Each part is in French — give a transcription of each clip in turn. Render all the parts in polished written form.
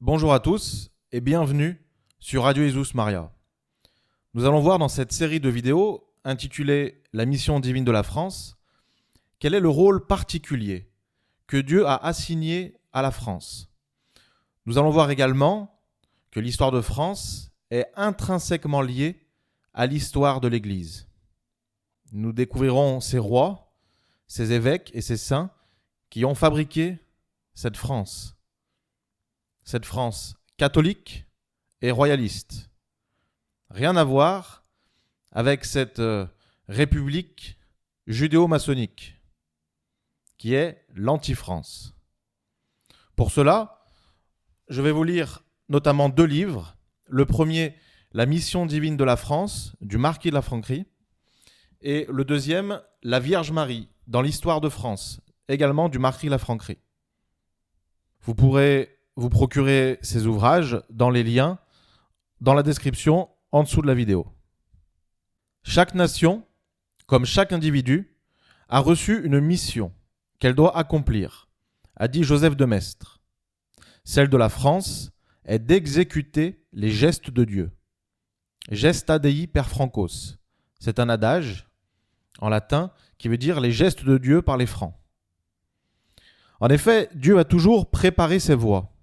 Bonjour à tous et bienvenue sur Radio Jesus Maria. Nous allons voir dans cette série de vidéos intitulée « La mission divine de la France » quel est le rôle particulier que Dieu a assigné à la France. Nous allons voir également que l'histoire de France est intrinsèquement liée à l'histoire de l'Église. Nous découvrirons ces rois, ces évêques et ces saints qui ont fabriqué cette France catholique et royaliste. Rien à voir avec cette république judéo-maçonnique qui est l'anti-France. Pour cela, je vais vous lire notamment 2 livres. Le premier, La mission divine de la France, du marquis de la Franquerie, et le deuxième, La Vierge Marie, dans l'histoire de France, également du marquis de la Franquerie. Vous pourrez vous procurer ces ouvrages dans les liens dans la description en dessous de la vidéo. Chaque nation, comme chaque individu, a reçu une mission qu'elle doit accomplir, a dit Joseph de Maistre. Celle de la France est d'exécuter les gestes de Dieu. Gesta Dei per Francos. C'est un adage en latin qui veut dire les gestes de Dieu par les Francs. En effet, Dieu a toujours préparé ses voies.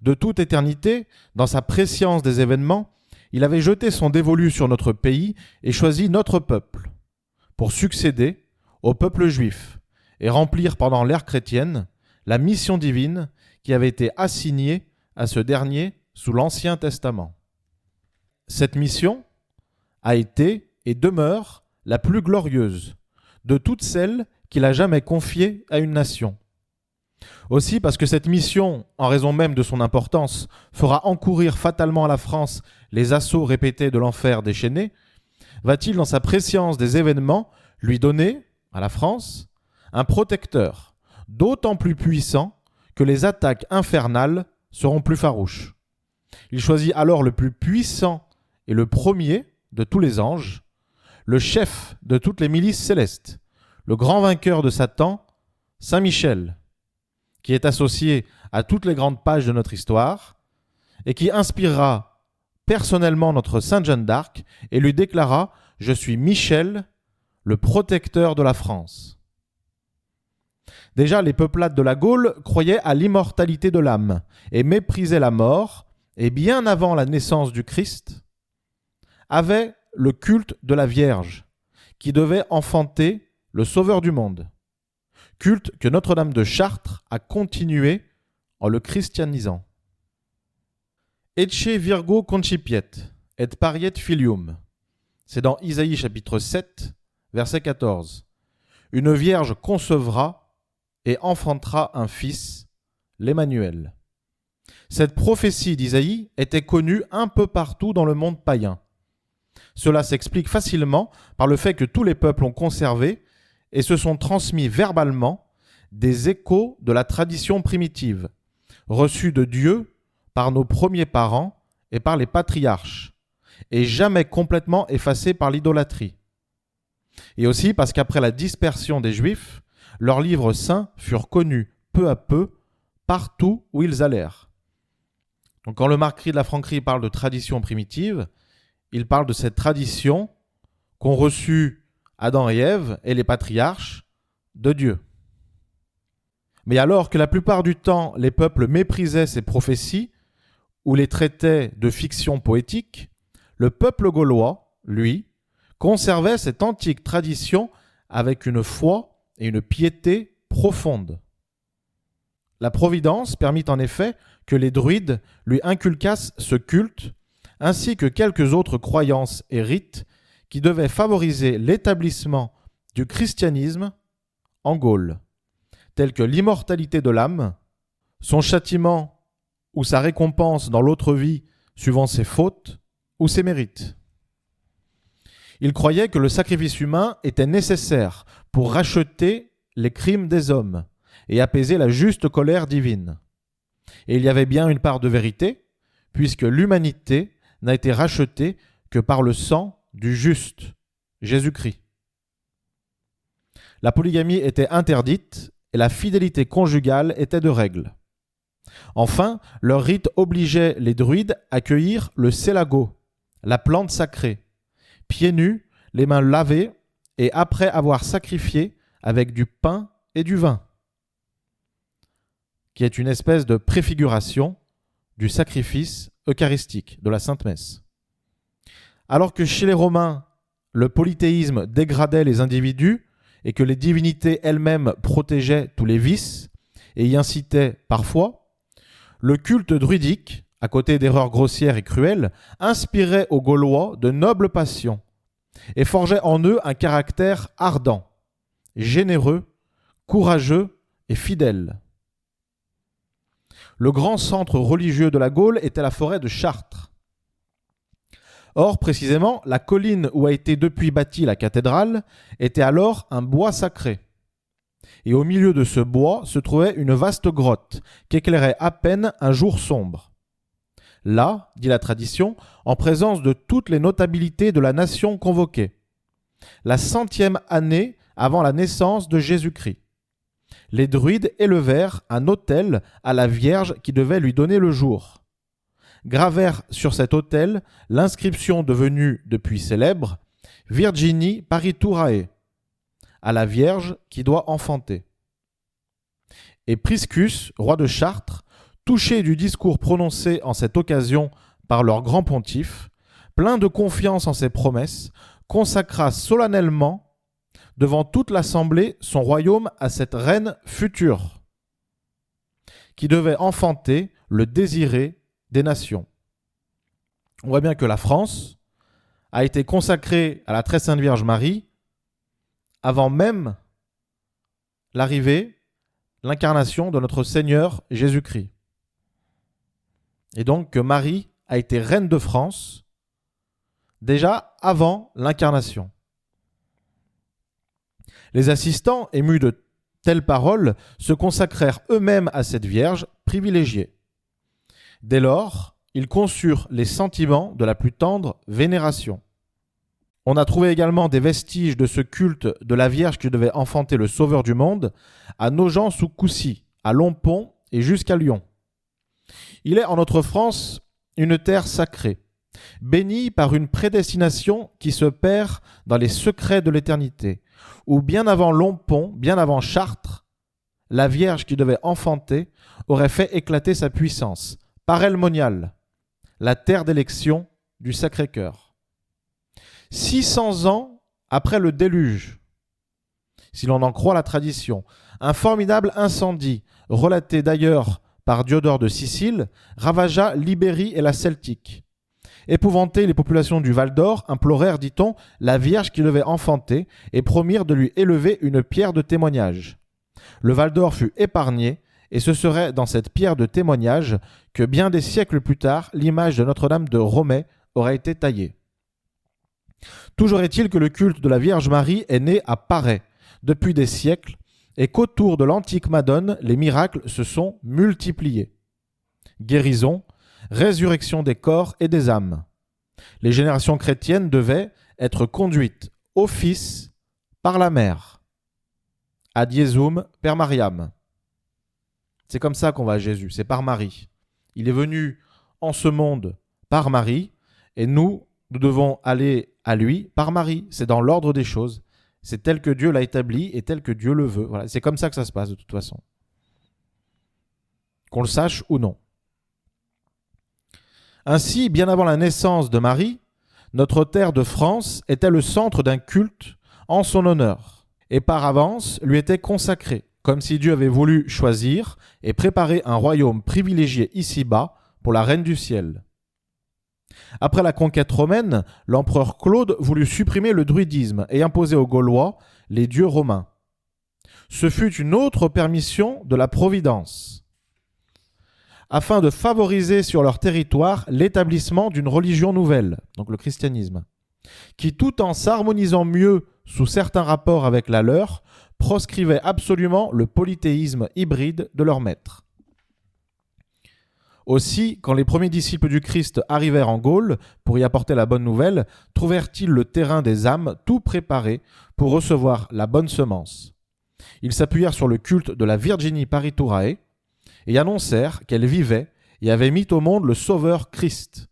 De toute éternité, dans sa prescience des événements, il avait jeté son dévolu sur notre pays et choisi notre peuple pour succéder au peuple juif et remplir pendant l'ère chrétienne la mission divine qui avait été assignée à ce dernier sous l'Ancien Testament. Cette mission a été et demeure la plus glorieuse de toutes celles qu'il a jamais confiées à une nation. Aussi parce que cette mission, en raison même de son importance, fera encourir fatalement à la France les assauts répétés de l'enfer déchaîné, va-t-il dans sa prescience des événements lui donner, à la France, un protecteur d'autant plus puissant que les attaques infernales seront plus farouches. Il choisit alors le plus puissant et le premier de tous les anges, le chef de toutes les milices célestes, le grand vainqueur de Satan, Saint Michel, qui est associé à toutes les grandes pages de notre histoire et qui inspirera personnellement notre Sainte Jeanne d'Arc et lui déclara « Je suis Michel, le protecteur de la France ». Déjà, les peuplades de la Gaule croyaient à l'immortalité de l'âme et méprisaient la mort, et bien avant la naissance du Christ, avaient le culte de la Vierge, qui devait enfanter le Sauveur du monde. Culte que Notre-Dame de Chartres a continué en le christianisant. Ecce Virgo concipiet, et pariet filium. C'est dans Isaïe chapitre 7, verset 14. Une vierge concevra et enfantera un fils, l'Emmanuel. Cette prophétie d'Isaïe était connue un peu partout dans le monde païen. Cela s'explique facilement par le fait que tous les peuples ont conservé et se sont transmis verbalement des échos de la tradition primitive, reçus de Dieu par nos premiers parents et par les patriarches, et jamais complètement effacés par l'idolâtrie. Et aussi parce qu'après la dispersion des Juifs, leurs livres saints furent connus peu à peu partout où ils allèrent. Donc quand le marquis de la Franquerie parle de tradition primitive, il parle de cette tradition qu'ont reçue Adam et Ève et les patriarches de Dieu. Mais alors que la plupart du temps, les peuples méprisaient ces prophéties ou les traitaient de fiction poétique, le peuple gaulois, lui, conservait cette antique tradition avec une foi et une piété profonde. La Providence permit en effet que les druides lui inculquassent ce culte, ainsi que quelques autres croyances et rites qui devait favoriser l'établissement du christianisme en Gaule, tels que l'immortalité de l'âme, son châtiment ou sa récompense dans l'autre vie suivant ses fautes ou ses mérites. Il croyait que le sacrifice humain était nécessaire pour racheter les crimes des hommes et apaiser la juste colère divine. Et il y avait bien une part de vérité, puisque l'humanité n'a été rachetée que par le sang du juste, Jésus-Christ. La polygamie était interdite et la fidélité conjugale était de règle. Enfin, leur rite obligeait les druides à cueillir le sélago, la plante sacrée, pieds nus, les mains lavées, et après avoir sacrifié avec du pain et du vin, qui est une espèce de préfiguration du sacrifice eucharistique, de la Sainte Messe. Alors que chez les Romains, le polythéisme dégradait les individus et que les divinités elles-mêmes protégeaient tous les vices et y incitaient parfois, le culte druidique, à côté d'erreurs grossières et cruelles, inspirait aux Gaulois de nobles passions et forgeait en eux un caractère ardent, généreux, courageux et fidèle. Le grand centre religieux de la Gaule était la forêt de Chartres. Or, précisément, la colline où a été depuis bâtie la cathédrale était alors un bois sacré. Et au milieu de ce bois se trouvait une vaste grotte qu'éclairait à peine un jour sombre. Là, dit la tradition, en présence de toutes les notabilités de la nation convoquée, la 100e année avant la naissance de Jésus-Christ. Les druides élevèrent un autel à la Vierge qui devait lui donner le jour. Gravèrent sur cet autel l'inscription devenue depuis célèbre « Virgini pariturae » à la Vierge qui doit enfanter. Et Priscus, roi de Chartres, touché du discours prononcé en cette occasion par leur grand pontife, plein de confiance en ses promesses, consacra solennellement devant toute l'assemblée son royaume à cette reine future, qui devait enfanter le désiré des nations. On voit bien que la France a été consacrée à la très sainte Vierge Marie avant même l'arrivée, l'incarnation de notre Seigneur Jésus-Christ. Et donc que Marie a été reine de France déjà avant l'incarnation. Les assistants, émus de telles paroles, se consacrèrent eux-mêmes à cette Vierge privilégiée. Dès lors, ils conçurent les sentiments de la plus tendre vénération. On a trouvé également des vestiges de ce culte de la Vierge qui devait enfanter le Sauveur du monde à Nogent-sous-Coucy, à Lompont et jusqu'à Lyon. Il est en notre France une terre sacrée, bénie par une prédestination qui se perd dans les secrets de l'éternité, où bien avant Lompont, bien avant Chartres, la Vierge qui devait enfanter aurait fait éclater sa puissance, par elle moniale, la terre d'élection du Sacré-Cœur. 600 ans après le déluge, si l'on en croit la tradition, un formidable incendie, relaté d'ailleurs par Diodore de Sicile, ravagea l'Ibérie et la Celtique. Épouvantées, les populations du Val-d'Or implorèrent, dit-on, la Vierge qui devait enfanter et promirent de lui élever une pierre de témoignage. Le Val-d'Or fut épargné, et ce serait dans cette pierre de témoignage que bien des siècles plus tard, l'image de Notre-Dame de Romay aurait été taillée. Toujours est-il que le culte de la Vierge Marie est né à Paray depuis des siècles, et qu'autour de l'antique Madone, les miracles se sont multipliés. Guérison, résurrection des corps et des âmes. Les générations chrétiennes devaient être conduites au Fils par la Mère. Ad Iesum per Mariam. C'est comme ça qu'on va à Jésus, c'est par Marie. Il est venu en ce monde par Marie, et nous devons aller à lui par Marie. C'est dans l'ordre des choses. C'est tel que Dieu l'a établi et tel que Dieu le veut. Voilà, c'est comme ça que ça se passe de toute façon. Qu'on le sache ou non. Ainsi, bien avant la naissance de Marie, notre terre de France était le centre d'un culte en son honneur, et par avance lui était consacrée, comme si Dieu avait voulu choisir et préparer un royaume privilégié ici-bas pour la reine du ciel. Après la conquête romaine, l'empereur Claude voulut supprimer le druidisme et imposer aux Gaulois les dieux romains. Ce fut une autre permission de la Providence, afin de favoriser sur leur territoire l'établissement d'une religion nouvelle, donc le christianisme, qui, tout en s'harmonisant mieux sous certains rapports avec la leur, proscrivait absolument le polythéisme hybride de leur maître. Aussi, quand les premiers disciples du Christ arrivèrent en Gaule pour y apporter la bonne nouvelle, trouvèrent-ils le terrain des âmes tout préparé pour recevoir la bonne semence. Ils s'appuyèrent sur le culte de la Virginie Pariturae et annoncèrent qu'elle vivait et avait mis au monde le Sauveur Christ,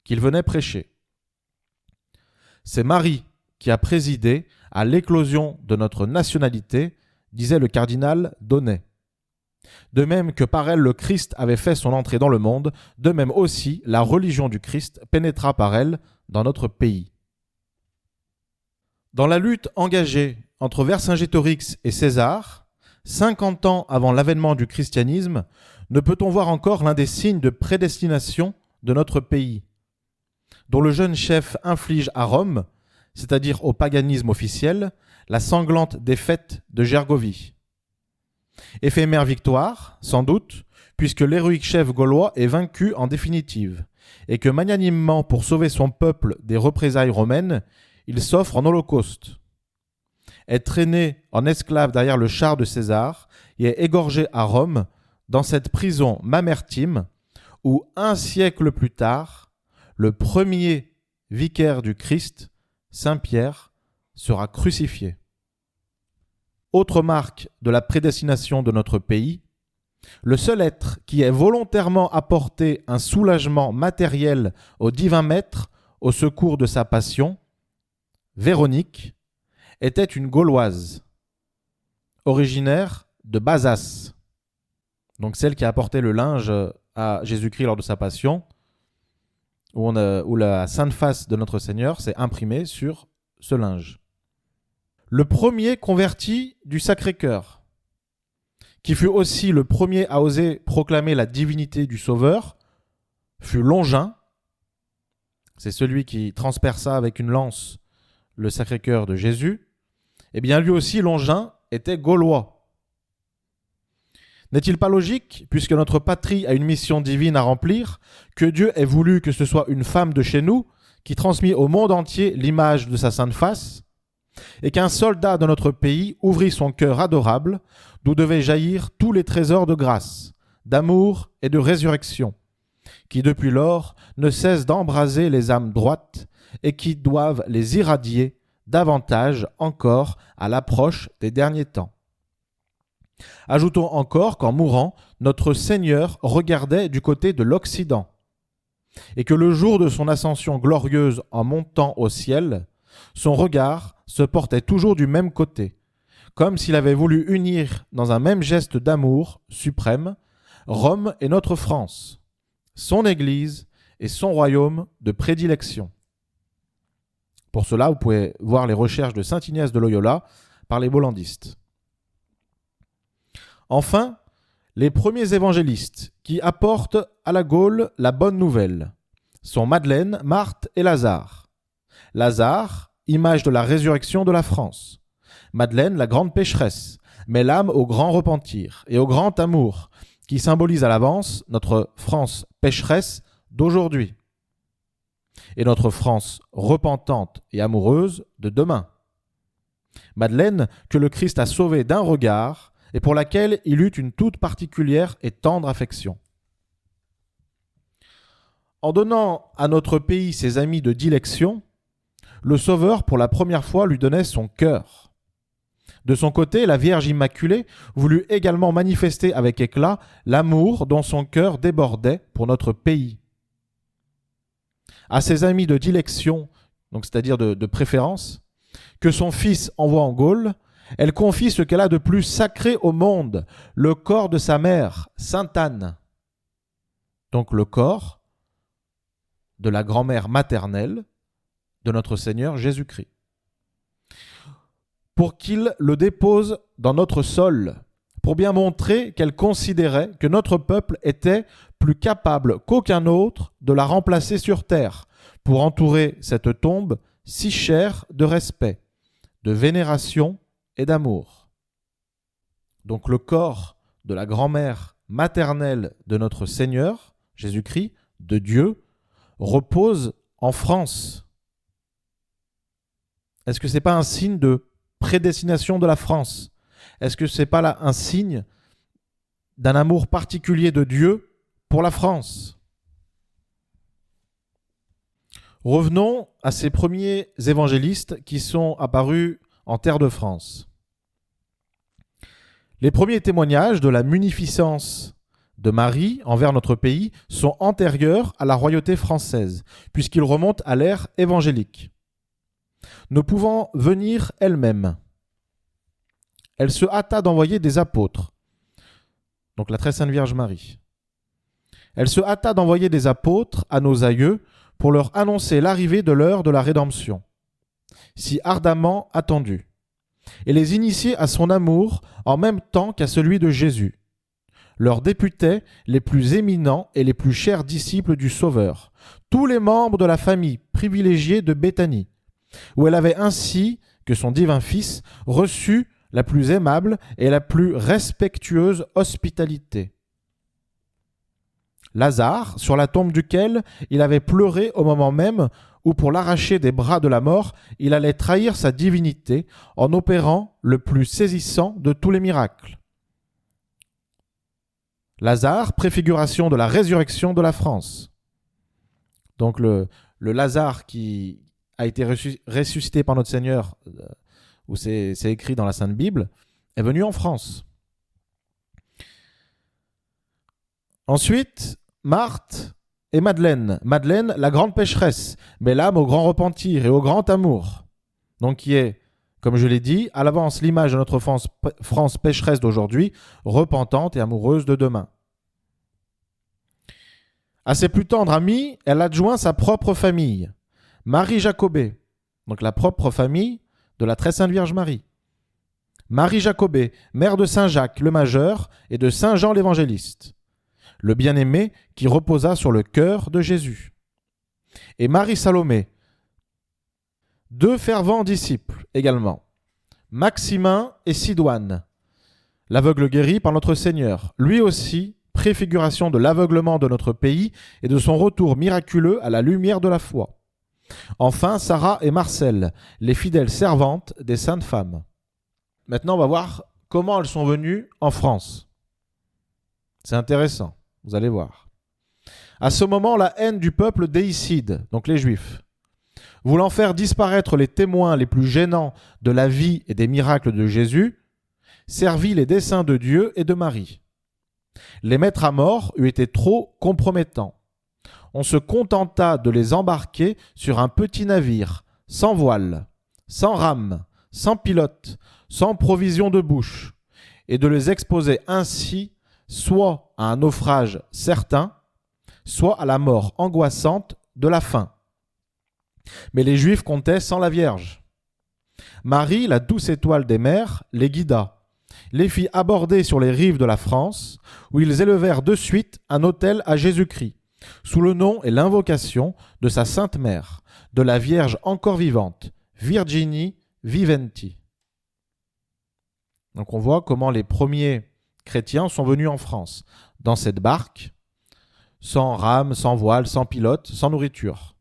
qu'il venait prêcher. C'est Marie qui a présidé à l'éclosion de notre nationalité, disait le cardinal Donnet. De même que par elle le Christ avait fait son entrée dans le monde, de même aussi la religion du Christ pénétra par elle dans notre pays. Dans la lutte engagée entre Vercingétorix et César, 50 ans avant l'avènement du christianisme, ne peut-on voir encore l'un des signes de prédestination de notre pays, dont le jeune chef inflige à Rome, c'est-à-dire au paganisme officiel, la sanglante défaite de Gergovie. Éphémère victoire, sans doute, puisque l'héroïque chef gaulois est vaincu en définitive, et que magnanimement pour sauver son peuple des représailles romaines, il s'offre en holocauste. Est traîné en esclave derrière le char de César et est égorgé à Rome, dans cette prison Mamertime, où un siècle plus tard, le premier vicaire du Christ, Saint Pierre, sera crucifié. Autre marque de la prédestination de notre pays, le seul être qui ait volontairement apporté un soulagement matériel au divin maître au secours de sa passion, Véronique, était une Gauloise, originaire de Bazas, donc celle qui a apporté le linge à Jésus-Christ lors de sa passion, où la sainte face de notre Seigneur s'est imprimée sur ce linge. Le premier converti du Sacré-Cœur, qui fut aussi le premier à oser proclamer la divinité du Sauveur, fut Longin. C'est celui qui transperça avec une lance le Sacré-Cœur de Jésus. Eh bien, lui aussi, Longin, était gaulois. N'est-il pas logique, puisque notre patrie a une mission divine à remplir, que Dieu ait voulu que ce soit une femme de chez nous qui transmit au monde entier l'image de sa sainte face, et qu'un soldat de notre pays ouvrit son cœur adorable, d'où devaient jaillir tous les trésors de grâce, d'amour et de résurrection, qui depuis lors ne cessent d'embraser les âmes droites et qui doivent les irradier davantage encore à l'approche des derniers temps. Ajoutons encore qu'en mourant, notre Seigneur regardait du côté de l'Occident, et que le jour de son ascension glorieuse en montant au ciel, son regard se portait toujours du même côté, comme s'il avait voulu unir dans un même geste d'amour suprême Rome et notre France, son Église et son royaume de prédilection. Pour cela, vous pouvez voir les recherches de saint Ignace de Loyola par les bollandistes. Enfin, les premiers évangélistes qui apportent à la Gaule la bonne nouvelle sont Madeleine, Marthe et Lazare. Lazare, image de la résurrection de la France. Madeleine, la grande pécheresse, met l'âme au grand repentir et au grand amour, qui symbolise à l'avance notre France pécheresse d'aujourd'hui et notre France repentante et amoureuse de demain. Madeleine, que le Christ a sauvée d'un regard et pour laquelle il eut une toute particulière et tendre affection. En donnant à notre pays ses amis de dilection, le Sauveur, pour la première fois, lui donnait son cœur. De son côté, la Vierge Immaculée voulut également manifester avec éclat l'amour dont son cœur débordait pour notre pays. À ses amis de dilection, donc c'est-à-dire de préférence, que son Fils envoie en Gaule, elle confie ce qu'elle a de plus sacré au monde, le corps de sa mère, Sainte Anne. Donc le corps de la grand-mère maternelle de notre Seigneur Jésus-Christ, pour qu'il le dépose dans notre sol, pour bien montrer qu'elle considérait que notre peuple était plus capable qu'aucun autre de la remplacer sur terre, pour entourer cette tombe si chère de respect, de vénération et d'amour. Donc le corps de la grand-mère maternelle de notre Seigneur Jésus-Christ, de Dieu, repose en France. Est-ce que ce n'est pas un signe de prédestination de la France? Est-ce que ce n'est pas là un signe d'un amour particulier de Dieu pour la France? Revenons à ces premiers évangélistes qui sont apparus en terre de France. Les premiers témoignages de la munificence de Marie envers notre pays sont antérieurs à la royauté française, puisqu'ils remontent à l'ère évangélique. Ne pouvant venir elle-même, elle se hâta d'envoyer des apôtres, donc la très sainte Vierge Marie. Elle se hâta d'envoyer des apôtres à nos aïeux pour leur annoncer l'arrivée de l'heure de la rédemption, si ardemment attendue, et les initier à son amour en même temps qu'à celui de Jésus. Leur députaient les plus éminents et les plus chers disciples du Sauveur, tous les membres de la famille privilégiée de Béthanie, où elle avait ainsi que son divin Fils reçu la plus aimable et la plus respectueuse hospitalité. Lazare, sur la tombe duquel il avait pleuré au moment même où, pour l'arracher des bras de la mort, il allait trahir sa divinité en opérant le plus saisissant de tous les miracles. Lazare, préfiguration de la résurrection de la France. Donc le Lazare qui a été ressuscité par notre Seigneur, où c'est écrit dans la Sainte Bible, est venu en France. Ensuite, Marthe et Madeleine. Madeleine, la grande pécheresse, mais l'âme au grand repentir et au grand amour. Donc qui est, comme je l'ai dit, à l'avance l'image de notre France pécheresse d'aujourd'hui, repentante et amoureuse de demain. À ses plus tendres amis, elle adjoint sa propre famille, Marie Jacobée, donc la propre famille de la très sainte Vierge Marie. Marie Jacobée, mère de Saint Jacques le Majeur et de Saint Jean l'Évangéliste, le bien-aimé qui reposa sur le cœur de Jésus. Et Marie Salomé, deux fervents disciples également, Maximin et Sidoine, l'aveugle guéri par notre Seigneur, lui aussi préfiguration de l'aveuglement de notre pays et de son retour miraculeux à la lumière de la foi. Enfin, Sarah et Marcel, les fidèles servantes des saintes femmes. Maintenant, on va voir comment elles sont venues en France. C'est intéressant. Vous allez voir. À ce moment, la haine du peuple déicide, donc les Juifs, voulant faire disparaître les témoins les plus gênants de la vie et des miracles de Jésus, servit les desseins de Dieu et de Marie. Les mettre à mort eût été trop compromettant. On se contenta de les embarquer sur un petit navire, sans voile, sans rame, sans pilote, sans provision de bouche, et de les exposer ainsi soit à un naufrage certain, soit à la mort angoissante de la faim. Mais les Juifs comptaient sans la Vierge. Marie, la douce étoile des mers, les guida, les fit aborder sur les rives de la France, où ils élevèrent de suite un autel à Jésus-Christ, sous le nom et l'invocation de sa sainte mère, de la Vierge encore vivante, Virginie Viventi. Donc on voit comment les premiers chrétiens sont venus en France, dans cette barque, sans rame, sans voile, sans pilote, sans nourriture,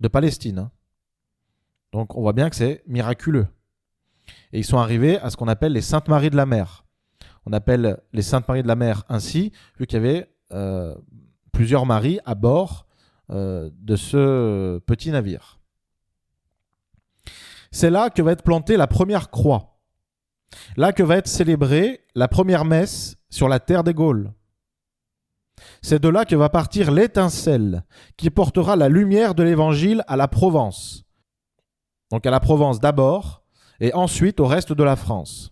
de Palestine. Donc on voit bien que c'est miraculeux. Et ils sont arrivés à ce qu'on appelle les Saintes Maries de la Mer. On appelle les Saintes Maries de la Mer ainsi, vu qu'il y avait plusieurs Maries à bord de ce petit navire. C'est là que va être plantée la première croix. Là que va être célébrée la première messe sur la terre des Gaules. C'est de là que va partir l'étincelle qui portera la lumière de l'Évangile à la Provence. Donc à la Provence d'abord, et ensuite au reste de la France.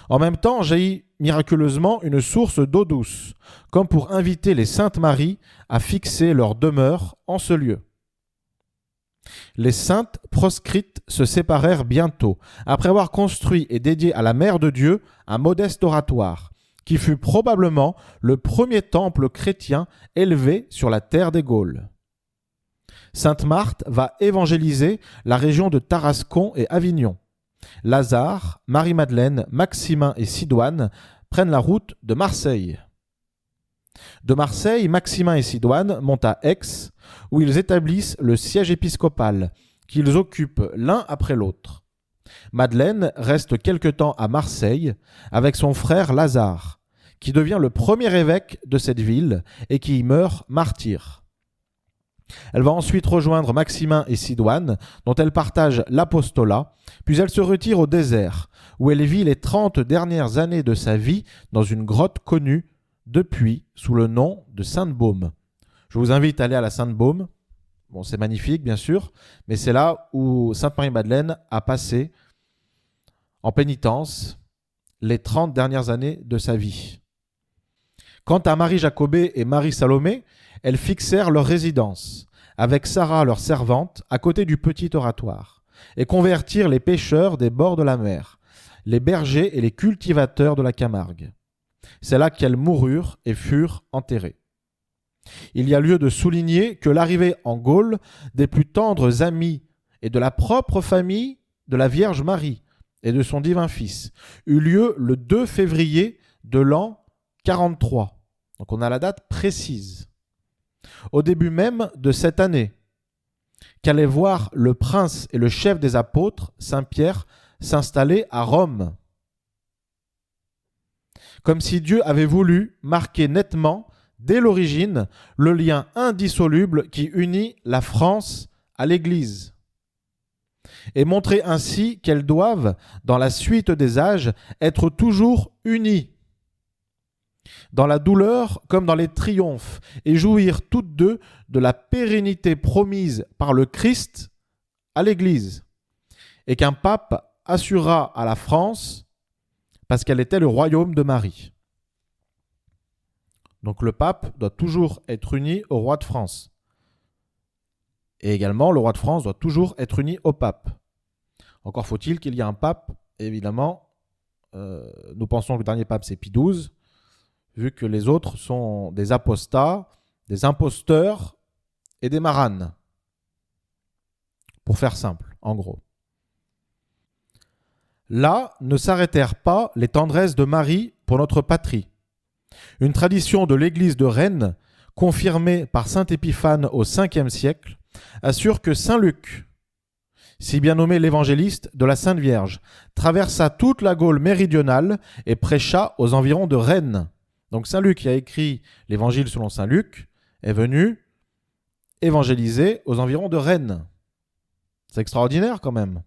En même temps, jaillit miraculeusement une source d'eau douce, comme pour inviter les Saintes Maries à fixer leur demeure en ce lieu. Les saintes proscrites se séparèrent bientôt, après avoir construit et dédié à la Mère de Dieu un modeste oratoire, qui fut probablement le premier temple chrétien élevé sur la terre des Gaules. Sainte Marthe va évangéliser la région de Tarascon et Avignon. Lazare, Marie-Madeleine, Maximin et Sidoine prennent la route de Marseille. De Marseille, Maximin et Sidoine montent à Aix, où ils établissent le siège épiscopal, qu'ils occupent l'un après l'autre. Madeleine reste quelque temps à Marseille avec son frère Lazare, qui devient le premier évêque de cette ville et qui y meurt martyr. Elle va ensuite rejoindre Maximin et Sidoine, dont elle partage l'apostolat, puis elle se retire au désert, où elle vit les 30 dernières années de sa vie dans une grotte connue depuis sous le nom de Sainte-Baume. Je vous invite à aller à la Sainte-Baume. Bon, c'est magnifique, bien sûr, mais c'est là où Sainte Marie-Madeleine a passé en pénitence les 30 dernières années de sa vie. Quant à Marie Jacobée et Marie Salomé, elles fixèrent leur résidence, avec Sarah leur servante, à côté du petit oratoire, et convertirent les pêcheurs des bords de la mer, les bergers et les cultivateurs de la Camargue. C'est là qu'elles moururent et furent enterrées. Il y a lieu de souligner que l'arrivée en Gaule des plus tendres amis et de la propre famille de la Vierge Marie et de son divin Fils eut lieu le 2 février de l'an 43. Donc on a la date précise. Au début même de cette année, qu'allait voir le prince et le chef des apôtres, Saint Pierre, s'installer à Rome. Comme si Dieu avait voulu marquer nettement, dès l'origine, le lien indissoluble qui unit la France à l'Église, et montrer ainsi qu'elles doivent, dans la suite des âges, être toujours unies, dans la douleur comme dans les triomphes, et jouir toutes deux de la pérennité promise par le Christ à l'Église, et qu'un pape assura à la France parce qu'elle était le royaume de Marie. Donc le pape doit toujours être uni au roi de France. Et également, le roi de France doit toujours être uni au pape. Encore faut-il qu'il y ait un pape, évidemment. Nous pensons que le dernier pape, c'est Pie XII, vu que les autres sont des apostats, des imposteurs et des maranes. Pour faire simple, en gros. Là ne s'arrêtèrent pas les tendresses de Marie pour notre patrie. Une tradition de l'église de Rennes, confirmée par saint Épiphane au 5e siècle, assure que saint Luc, si bien nommé l'évangéliste de la Sainte Vierge, traversa toute la Gaule méridionale et prêcha aux environs de Rennes. Donc saint Luc qui a écrit l'évangile selon saint Luc est venu évangéliser aux environs de Rennes. C'est extraordinaire quand même.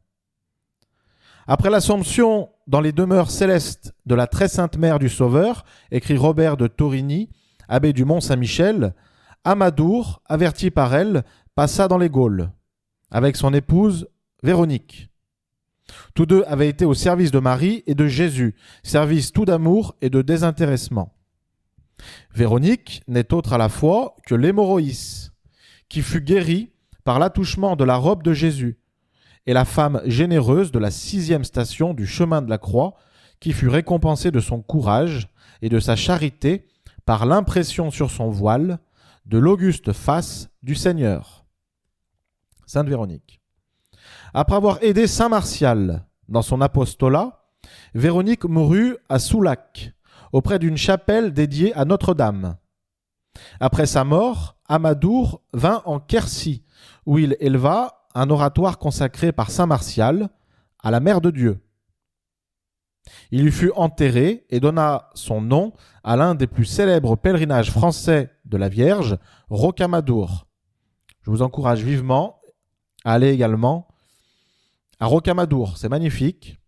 Après l'Assomption dans les demeures célestes de la très sainte mère du Sauveur, écrit Robert de Torigny, abbé du Mont-Saint-Michel, Amadour, averti par elle, passa dans les Gaules, avec son épouse Véronique. Tous deux avaient été au service de Marie et de Jésus, service tout d'amour et de désintéressement. Véronique n'est autre à la fois que l'hémorroïs, qui fut guérie par l'attouchement de la robe de Jésus, et la femme généreuse de la 6e station du chemin de la croix, qui fut récompensée de son courage et de sa charité par l'impression sur son voile de l'auguste face du Seigneur. Sainte Véronique. Après avoir aidé saint Martial dans son apostolat, Véronique mourut à Soulac, auprès d'une chapelle dédiée à Notre-Dame. Après sa mort, Amadour vint en Quercy, où il éleva un oratoire consacré par saint Martial à la Mère de Dieu. Il y fut enterré et donna son nom à l'un des plus célèbres pèlerinages français de la Vierge, Rocamadour. Je vous encourage vivement à aller également à Rocamadour. C'est magnifique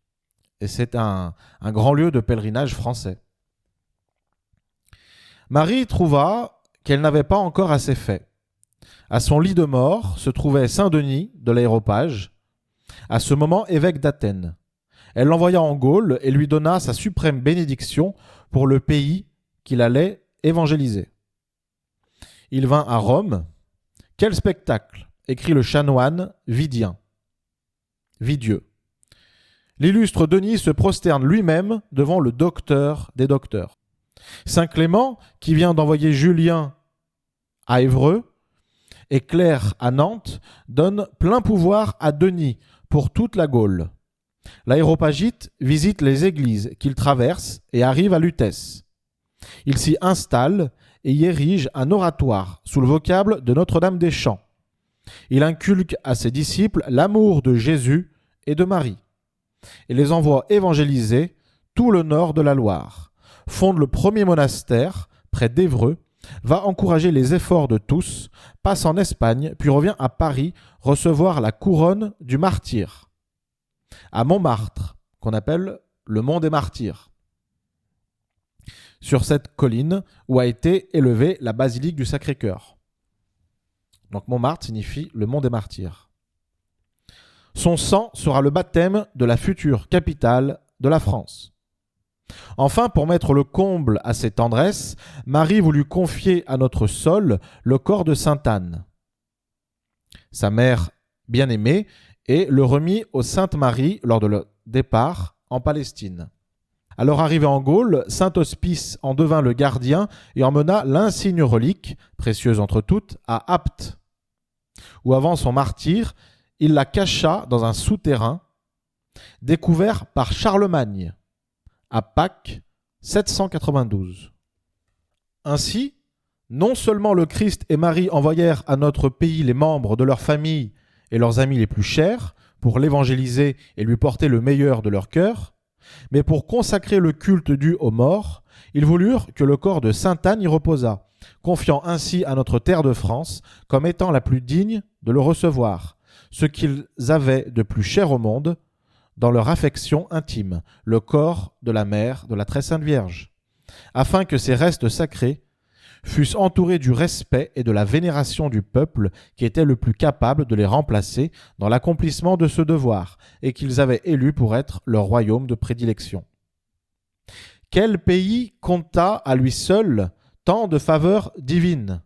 et c'est un grand lieu de pèlerinage français. Marie trouva qu'elle n'avait pas encore assez fait. À son lit de mort se trouvait saint Denis de l'Aréopage, à ce moment évêque d'Athènes. Elle l'envoya en Gaule et lui donna sa suprême bénédiction pour le pays qu'il allait évangéliser. Il vint à Rome. Quel spectacle, écrit le chanoine Vidien. Vidieux. L'illustre Denis se prosterne lui-même devant le docteur des docteurs. Saint Clément, qui vient d'envoyer Julien à Évreux, et Claire à Nantes, donne plein pouvoir à Denis pour toute la Gaule. L'aéropagite visite les églises qu'il traverse et arrive à Lutèce. Il s'y installe et y érige un oratoire sous le vocable de Notre-Dame-des-Champs. Il inculque à ses disciples l'amour de Jésus et de Marie et les envoie évangéliser tout le nord de la Loire, fonde le premier monastère près d'Évreux va encourager les efforts de tous, passe en Espagne, puis revient à Paris recevoir la couronne du martyr, à Montmartre, qu'on appelle le Mont des Martyrs, sur cette colline où a été élevée la basilique du Sacré-Cœur. Donc Montmartre signifie le Mont des Martyrs. Son sang sera le baptême de la future capitale de la France. Enfin, pour mettre le comble à ses tendresses, Marie voulut confier à notre sol le corps de sainte Anne, sa mère bien-aimée, et le remit aux Sainte Marie lors de leur départ en Palestine. À leur arrivée en Gaule, saint Hospice en devint le gardien et emmena l'insigne relique, précieuse entre toutes, à Apt, où avant son martyre, il la cacha dans un souterrain découvert par Charlemagne à Pâques 792. Ainsi, non seulement le Christ et Marie envoyèrent à notre pays les membres de leur famille et leurs amis les plus chers pour l'évangéliser et lui porter le meilleur de leur cœur, mais pour consacrer le culte dû aux morts, ils voulurent que le corps de sainte Anne y reposât, confiant ainsi à notre terre de France comme étant la plus digne de le recevoir, ce qu'ils avaient de plus cher au monde, dans leur affection intime, le corps de la mère de la très sainte Vierge, afin que ces restes sacrés fussent entourés du respect et de la vénération du peuple qui était le plus capable de les remplacer dans l'accomplissement de ce devoir, et qu'ils avaient élu pour être leur royaume de prédilection. Quel pays compta à lui seul tant de faveurs divines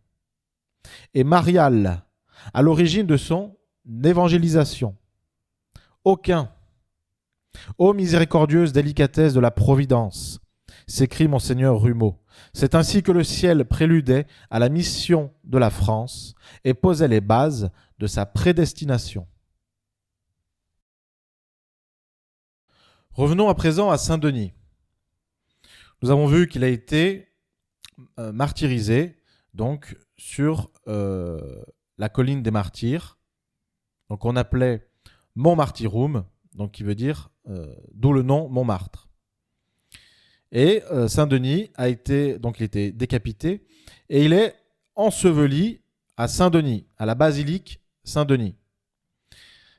et mariales à l'origine de son évangélisation? Aucun. Ô miséricordieuse délicatesse de la Providence, s'écrie Monseigneur Rumeau, c'est ainsi que le ciel préludait à la mission de la France et posait les bases de sa prédestination. Revenons à présent à Saint-Denis. Nous avons vu qu'il a été martyrisé donc sur la colline des martyrs, donc on appelait Mont Martyrum, donc qui veut dire d'où le nom Montmartre. Et Saint-Denis a été, donc il était décapité, et il est enseveli à Saint-Denis, à la basilique Saint-Denis.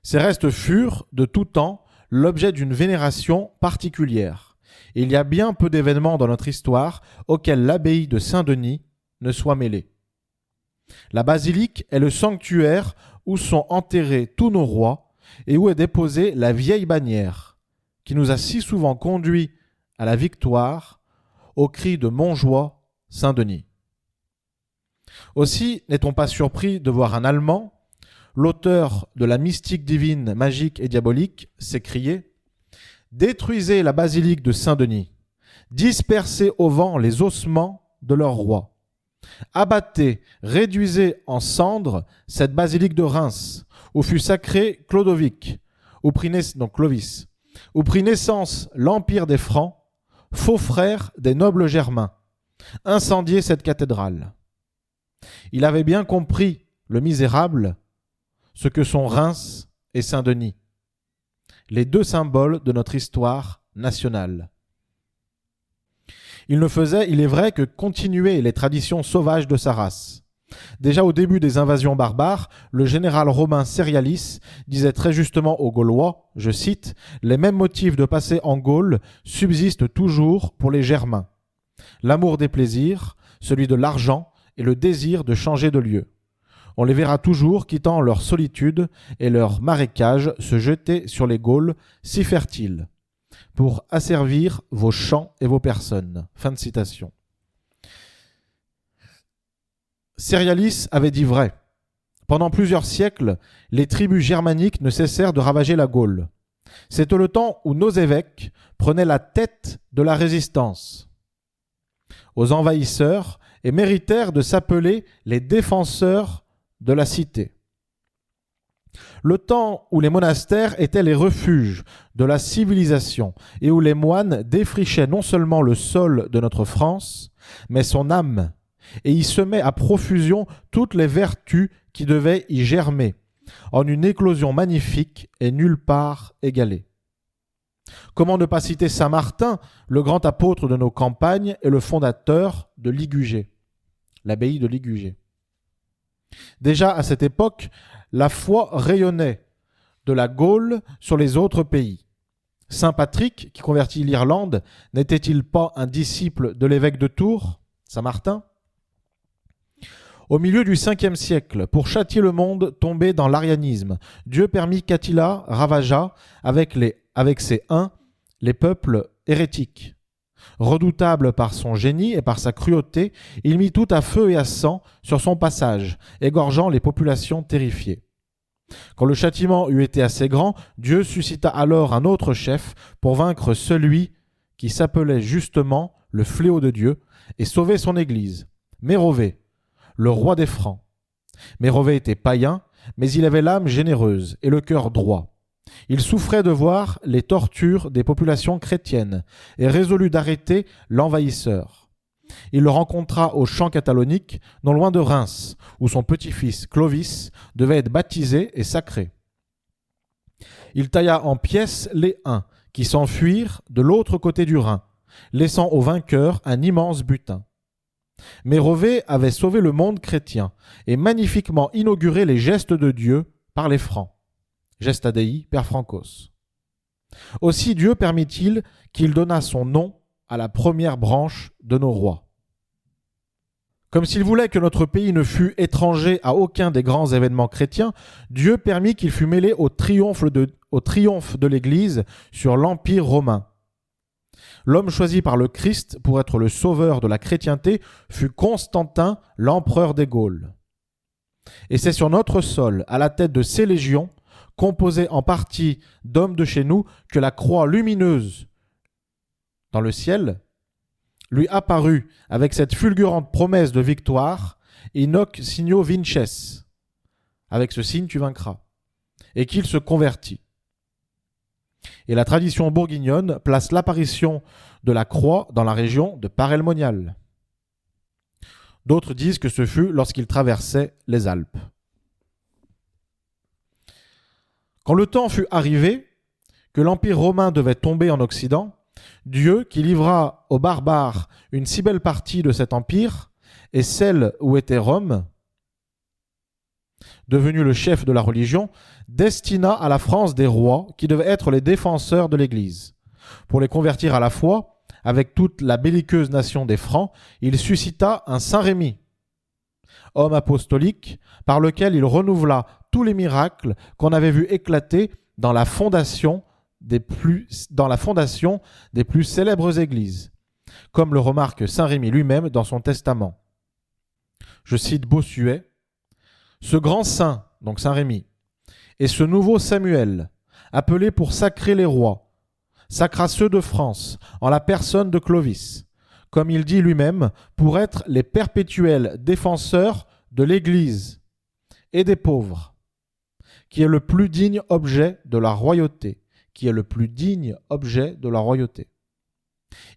Ses restes furent, de tout temps, l'objet d'une vénération particulière. Et il y a bien peu d'événements dans notre histoire auxquels l'abbaye de Saint-Denis ne soit mêlée. La basilique est le sanctuaire où sont enterrés tous nos rois et où est déposée la vieille bannière qui nous a si souvent conduits à la victoire au cri de Montjoie, Saint-Denis. Aussi n'est-on pas surpris de voir un Allemand, l'auteur de la mystique divine, magique et diabolique, s'écrier « Détruisez la basilique de Saint-Denis, dispersez au vent les ossements de leur roi. Abattez, réduisez en cendres cette basilique de Reims, où fut sacré Clodovic, Clovis, où prit naissance l'empire des Francs, faux frère des nobles germains. Incendiez cette cathédrale. » Il avait bien compris, le misérable, ce que sont Reims et Saint-Denis, les deux symboles de notre histoire nationale. Il ne faisait, il est vrai, que continuer les traditions sauvages de sa race. Déjà au début des invasions barbares, le général romain Cerialis disait très justement aux Gaulois, je cite, « Les mêmes motifs de passer en Gaule subsistent toujours pour les Germains. L'amour des plaisirs, celui de l'argent et le désir de changer de lieu. On les verra toujours quittant leur solitude et leur marécage se jeter sur les Gaules si fertiles, pour asservir vos champs et vos personnes. » Fin de citation. Cerialis avait dit vrai. Pendant plusieurs siècles, les tribus germaniques ne cessèrent de ravager la Gaule. C'était le temps où nos évêques prenaient la tête de la résistance aux envahisseurs et méritèrent de s'appeler les défenseurs de la cité. Le temps où les monastères étaient les refuges de la civilisation et où les moines défrichaient non seulement le sol de notre France, mais son âme, et y semaient à profusion toutes les vertus qui devaient y germer, en une éclosion magnifique et nulle part égalée. Comment ne pas citer Saint Martin, le grand apôtre de nos campagnes et le fondateur de Ligugé, l'abbaye de Ligugé. Déjà à cette époque, la foi rayonnait de la Gaule sur les autres pays. Saint Patrick, qui convertit l'Irlande, n'était-il pas un disciple de l'évêque de Tours, Saint Martin ? Au milieu du 5e siècle, pour châtier le monde tombé dans l'arianisme, Dieu permit qu'Attila ravageât avec ses Huns les peuples hérétiques. Redoutable par son génie et par sa cruauté, il mit tout à feu et à sang sur son passage, égorgeant les populations terrifiées. Quand le châtiment eut été assez grand, Dieu suscita alors un autre chef pour vaincre celui qui s'appelait justement le fléau de Dieu et sauver son Église, Mérové, le roi des Francs. Mérové était païen, mais il avait l'âme généreuse et le cœur droit. Il souffrait de voir les tortures des populations chrétiennes et résolut d'arrêter l'envahisseur. Il le rencontra au champ catalonique, non loin de Reims, où son petit-fils Clovis devait être baptisé et sacré. Il tailla en pièces les Huns, qui s'enfuirent de l'autre côté du Rhin, laissant au vainqueur un immense butin. Mérové avait sauvé le monde chrétien et magnifiquement inauguré les gestes de Dieu par les Francs. Gesta Dei per Francos. Aussi Dieu permit-il qu'il donnât son nom à la première branche de nos rois. Comme s'il voulait que notre pays ne fût étranger à aucun des grands événements chrétiens, Dieu permit qu'il fût mêlé au triomphe de l'Église sur l'Empire romain. L'homme choisi par le Christ pour être le sauveur de la chrétienté fut Constantin, l'empereur des Gaules. Et c'est sur notre sol, à la tête de ces légions, composées en partie d'hommes de chez nous, que la croix lumineuse dans le ciel lui apparut avec cette fulgurante promesse de victoire, Inoc signo vinces, avec ce signe tu vaincras, et qu'il se convertit. Et la tradition bourguignonne place l'apparition de la croix dans la région de Paray-le-Monial. D'autres disent que ce fut lorsqu'il traversait les Alpes. Quand le temps fut arrivé, que l'Empire romain devait tomber en Occident, Dieu, qui livra aux barbares une si belle partie de cet empire, et celle où était Rome, devenu le chef de la religion, destina à la France des rois qui devaient être les défenseurs de l'Église. Pour les convertir à la foi, avec toute la belliqueuse nation des Francs, il suscita un Saint Rémy, homme apostolique, par lequel il renouvela tous les miracles qu'on avait vus éclater dans la fondation des plus célèbres églises, comme le remarque Saint Rémy lui-même dans son testament. Je cite Bossuet, « Ce grand saint, donc Saint Rémy, et ce nouveau Samuel, appelé pour sacrer les rois, sacra ceux de France en la personne de Clovis, comme il dit lui-même, pour être les perpétuels défenseurs de l'Église et des pauvres, qui est le plus digne objet de la royauté,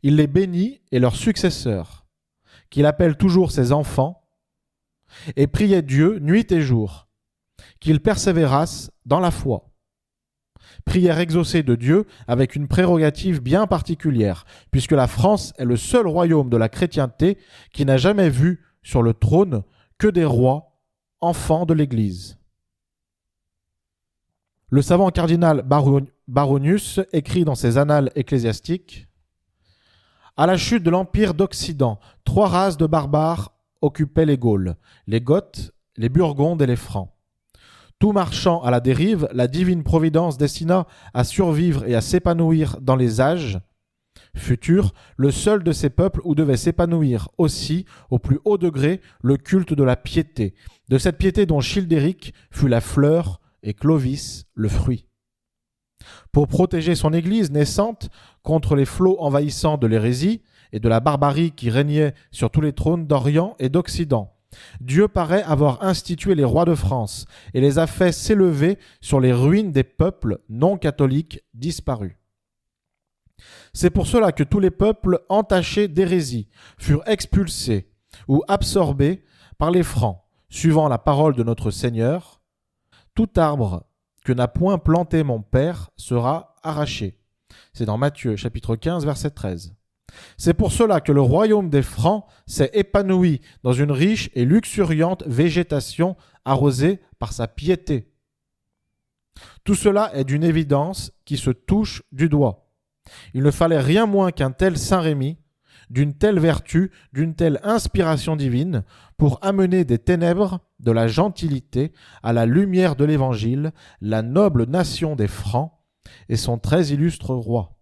Il les bénit et leurs successeurs, qu'il appelle toujours ses enfants, et priait Dieu nuit et jour, qu'ils persévérassent dans la foi. Prière exaucée de Dieu avec une prérogative bien particulière, puisque la France est le seul royaume de la chrétienté qui n'a jamais vu sur le trône que des rois, enfants de l'Église. » Le savant cardinal Baronius écrit dans ses Annales ecclésiastiques « À la chute de l'Empire d'Occident, 3 races de barbares occupaient les Gaules, les Goths, les Burgondes et les Francs. Tout marchant à la dérive, la divine providence destina à survivre et à s'épanouir dans les âges futurs, le seul de ces peuples où devait s'épanouir aussi, au plus haut degré, le culte de la piété, de cette piété dont Childéric fut la fleur et Clovis le fruit. Pour protéger son Église naissante contre les flots envahissants de l'hérésie et de la barbarie qui régnaient sur tous les trônes d'Orient et d'Occident, Dieu paraît avoir institué les rois de France et les a fait s'élever sur les ruines des peuples non catholiques disparus. C'est pour cela que tous les peuples entachés d'hérésie furent expulsés ou absorbés par les Francs, suivant la parole de notre Seigneur. Tout arbre que n'a point planté mon Père sera arraché. C'est dans Matthieu chapitre 15 verset 13. C'est pour cela que le royaume des Francs s'est épanoui dans une riche et luxuriante végétation arrosée par sa piété. Tout cela est d'une évidence qui se touche du doigt. Il ne fallait rien moins qu'un tel Saint-Rémy, d'une telle vertu, d'une telle inspiration divine, pour amener des ténèbres de la gentilité à la lumière de l'Évangile, la noble nation des Francs et son très illustre roi.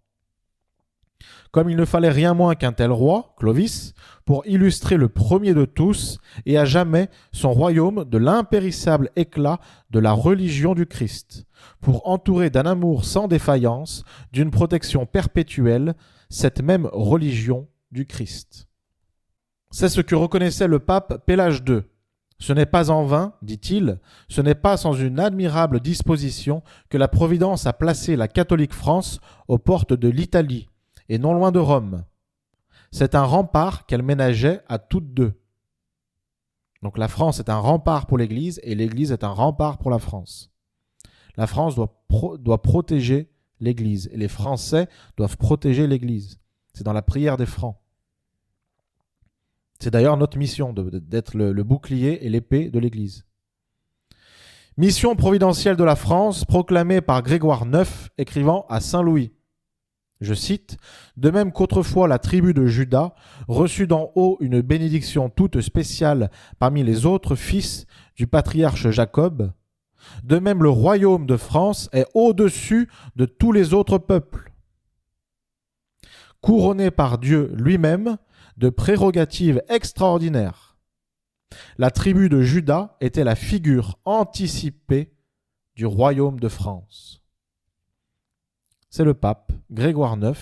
Comme il ne fallait rien moins qu'un tel roi, Clovis, pour illustrer le premier de tous et à jamais son royaume de l'impérissable éclat de la religion du Christ, pour entourer d'un amour sans défaillance, d'une protection perpétuelle, cette même religion du Christ. C'est ce que reconnaissait le pape Pélage II. Ce n'est pas en vain, dit-il, ce n'est pas sans une admirable disposition que la Providence a placé la catholique France aux portes de l'Italie, et non loin de Rome. C'est un rempart qu'elle ménageait à toutes deux. Donc la France est un rempart pour l'Église et l'Église est un rempart pour la France. La France doit protéger l'Église et les Français doivent protéger l'Église. C'est dans la prière des Francs. C'est d'ailleurs notre mission d'être le bouclier et l'épée de l'Église. Mission providentielle de la France proclamée par Grégoire IX écrivant à Saint Louis. Je cite, « De même qu'autrefois la tribu de Juda reçut d'en haut une bénédiction toute spéciale parmi les autres fils du patriarche Jacob, de même le royaume de France est au-dessus de tous les autres peuples. Couronné par Dieu lui-même de prérogatives extraordinaires, la tribu de Juda était la figure anticipée du royaume de France. » C'est le pape Grégoire IX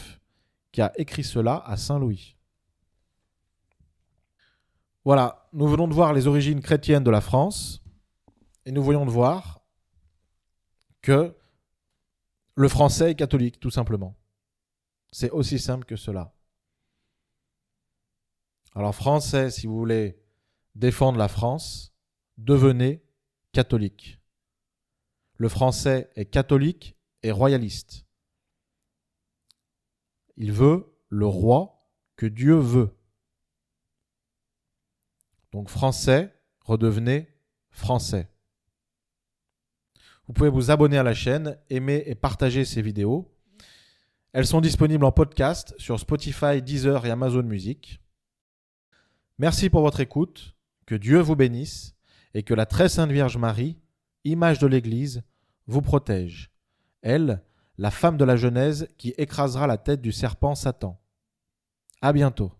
qui a écrit cela à Saint-Louis. Voilà, nous venons de voir les origines chrétiennes de la France et nous voyons de voir que le français est catholique, tout simplement. C'est aussi simple que cela. Alors français, si vous voulez défendre la France, devenez catholique. Le français est catholique et royaliste. Il veut le roi que Dieu veut. Donc français, redevenez français. Vous pouvez vous abonner à la chaîne, aimer et partager ces vidéos. Elles sont disponibles en podcast sur Spotify, Deezer et Amazon Music. Merci pour votre écoute, que Dieu vous bénisse et que la très sainte Vierge Marie, image de l'Église, vous protège. Elle, la femme de la Genèse qui écrasera la tête du serpent Satan. À bientôt.